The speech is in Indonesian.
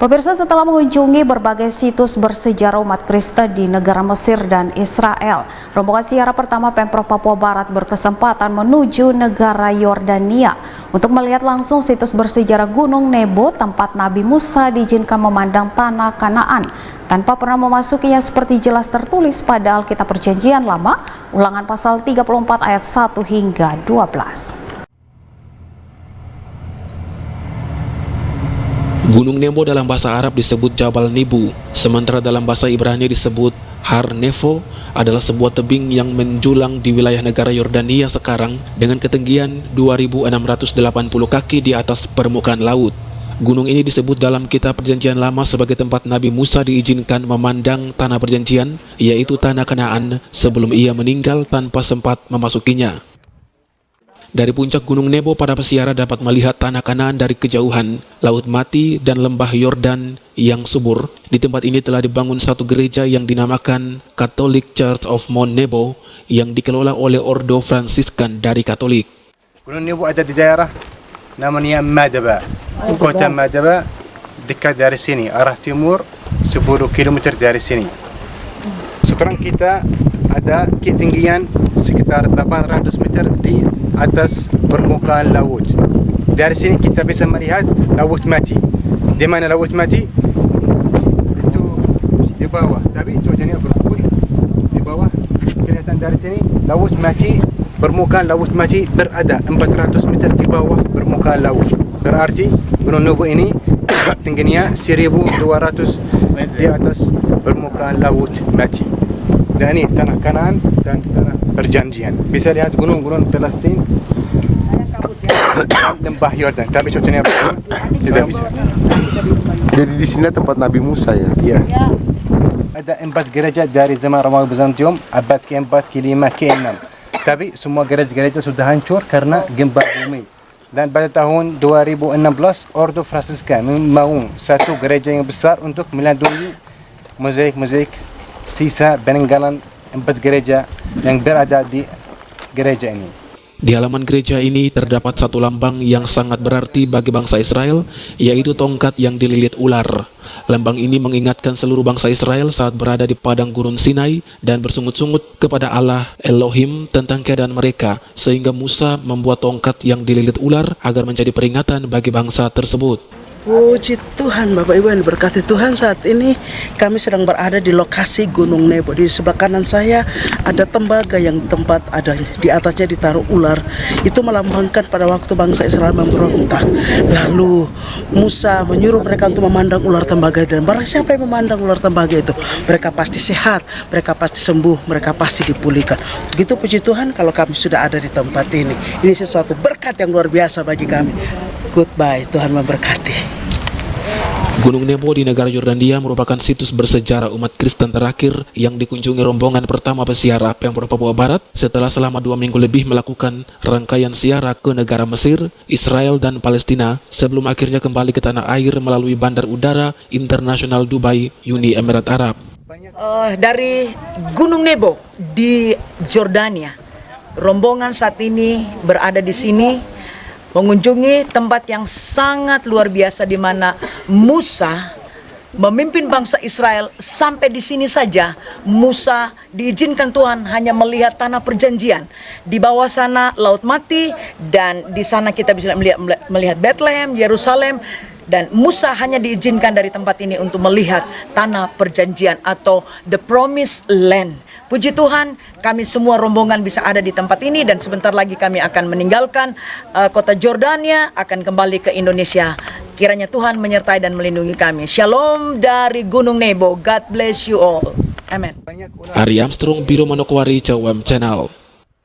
Pemirsa, setelah mengunjungi berbagai situs bersejarah umat Kristen di negara Mesir dan Israel, rombongan ziarah pertama Pemprov Papua Barat berkesempatan menuju negara Yordania untuk melihat langsung situs bersejarah Gunung Nebo, tempat Nabi Musa diizinkan memandang tanah Kanaan tanpa pernah memasukinya, seperti jelas tertulis pada Alkitab Perjanjian Lama, Ulangan pasal 34 ayat 1 hingga 12. Gunung Nebo dalam bahasa Arab disebut Jabal Nebu, sementara dalam bahasa Ibrani disebut Har Nevo, adalah sebuah tebing yang menjulang di wilayah negara Yordania sekarang dengan ketinggian 2.680 kaki di atas permukaan laut. Gunung ini disebut dalam Kitab Perjanjian Lama sebagai tempat Nabi Musa diizinkan memandang tanah perjanjian, yaitu tanah Kanaan, sebelum ia meninggal tanpa sempat memasukinya. Dari puncak Gunung Nebo, para peziarah dapat melihat tanah Kanaan dari kejauhan, Laut Mati dan lembah Yordan yang subur. Di tempat ini telah dibangun satu gereja yang dinamakan Catholic Church of Mount Nebo yang dikelola oleh Ordo Fransiskan dari Katolik. Gunung Nebo ada di daerah namanya Madaba. Kota Madaba dekat dari sini, arah timur 10 km dari sini. Sekarang kita ada ketinggian sekitar 800 meter di atas permukaan laut. Dari sini kita bisa melihat Laut Mati. Di mana Laut Mati? Itu di bawah. Tapi cuacanya berubah. Di bawah kelihatan dari sini Laut Mati, permukaan Laut Mati berada 400 meter di bawah permukaan laut. Berarti Gunung Nebo ini tingginya 1.200 di atas permukaan Laut Mati. Dan ini tanah Kanaan dan tanah perjanjian. Bisa lihat gunung-gunung Palestina, lembah Yordan. Tapi cuacanya tidak bisa. Jadi di sini tempat Nabi Musa ya? Iya. Ada 4 gereja dari zaman Romawi Bizantium, abad ke-4, ke-5, ke-6. Tapi semua gereja-gereja sudah hancur karena gempa bumi. Dan pada tahun 2016, Ordo Fransiskan membangun satu gereja yang besar untuk melindungi mozaik-mozaik sisa peninggalan 4 gereja yang berada di gereja ini. Di halaman gereja ini terdapat satu lambang yang sangat berarti bagi bangsa Israel, yaitu tongkat yang dililit ular. Lambang ini mengingatkan seluruh bangsa Israel saat berada di padang gurun Sinai dan bersungut-sungut kepada Allah Elohim tentang keadaan mereka, sehingga Musa membuat tongkat yang dililit ular agar menjadi peringatan bagi bangsa tersebut. Puji Tuhan, Bapak Ibu yang diberkati Tuhan, saat ini kami sedang berada di lokasi Gunung Nebo. Di sebelah kanan saya ada tembaga yang tempat ada di atasnya ditaruh ular. Itu melambangkan pada waktu bangsa Israel memberontak. Lalu Musa menyuruh mereka untuk memandang ular tembaga, dan barang siapa yang memandang ular tembaga itu, mereka pasti sehat, mereka pasti sembuh, mereka pasti dipulihkan. Begitu puji Tuhan kalau kami sudah ada di tempat ini. Ini sesuatu berkat yang luar biasa bagi kami. Goodbye, Tuhan memberkati. Gunung Nebo di negara Yordania merupakan situs bersejarah umat Kristen terakhir yang dikunjungi rombongan pertama peziarah Pemprov Papua Barat setelah selama 2 minggu lebih melakukan rangkaian ziarah ke negara Mesir, Israel, dan Palestina sebelum akhirnya kembali ke tanah air melalui Bandar Udara Internasional Dubai, Uni Emirat Arab. Dari Gunung Nebo di Jordania, rombongan saat ini berada di sini mengunjungi tempat yang sangat luar biasa, di mana Musa memimpin bangsa Israel. Sampai di sini saja Musa diizinkan Tuhan hanya melihat tanah perjanjian. Di bawah sana Laut Mati, dan di sana kita bisa melihat Bethlehem, Yerusalem. Dan Musa hanya diizinkan dari tempat ini untuk melihat tanah perjanjian atau the promised land. Puji Tuhan, kami semua rombongan bisa ada di tempat ini, dan sebentar lagi kami akan meninggalkan kota Jordania, akan kembali ke Indonesia. Kiranya Tuhan menyertai dan melindungi kami. Shalom dari Gunung Nebo. God bless you all. Amen. Ari Armstrong, Biro Manokwari, Cawam Channel.